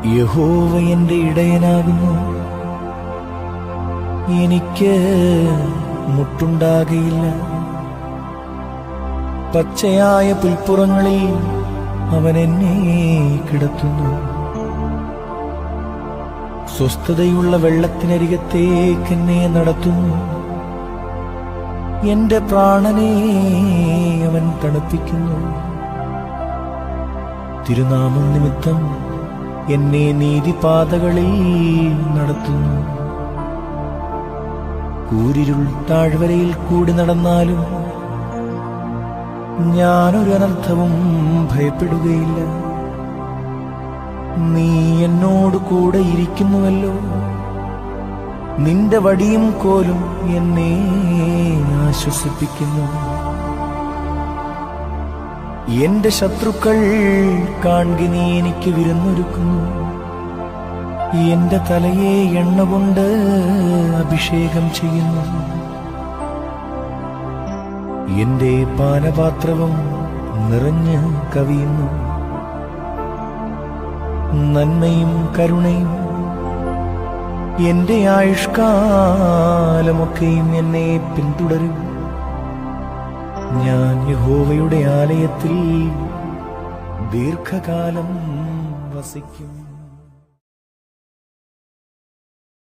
യഹോവ എന്റെ ഇടയനാകുന്നു, എനിക്ക് മുട്ടുണ്ടാകയില്ല. പച്ചയായ പുൽപ്പുറങ്ങളിൽ അവൻ എന്നെ കിടത്തുന്നു. സ്വസ്ഥതയുള്ള വെള്ളത്തിനരികത്തേക്ക് എന്നെ നടത്തുന്നു. എന്റെ പ്രാണനെ അവൻ തണുപ്പിക്കുന്നു. തിരുനാമം നിമിത്തം എന്നെ നീതിപാതകളിൽ നടത്തുന്നു. കൂരിരുൾ താഴ്വരയിൽ കൂടി നടന്നാലും ഞാനൊരു അനർത്ഥവും ഭയപ്പെടുകയില്ല. നീ എന്നോട് കൂടെ ഇരിക്കുന്നുവല്ലോ. നിന്റെ വടിയും കോലും എന്നെ ആശ്വസിപ്പിക്കുന്നു. എന്റെ ശത്രുക്കൾ കാൺകെ നീ എനിക്ക് വിരുന്നൊരുക്കുന്നു. എന്റെ തലയെ എണ്ണ കൊണ്ട് അഭിഷേകം ചെയ്യുന്നു. എന്റെ പാനപാത്രവും നിറഞ്ഞ് കവിയുന്നു. നന്മയും കരുണയും എന്റെ ആയുഷ്കാലമൊക്കെയും എന്നെ പിന്തുടരും. ഞാൻ യഹോവയുടെ ആലയത്തിൽ ദീർഘകാലം വസിക്കും.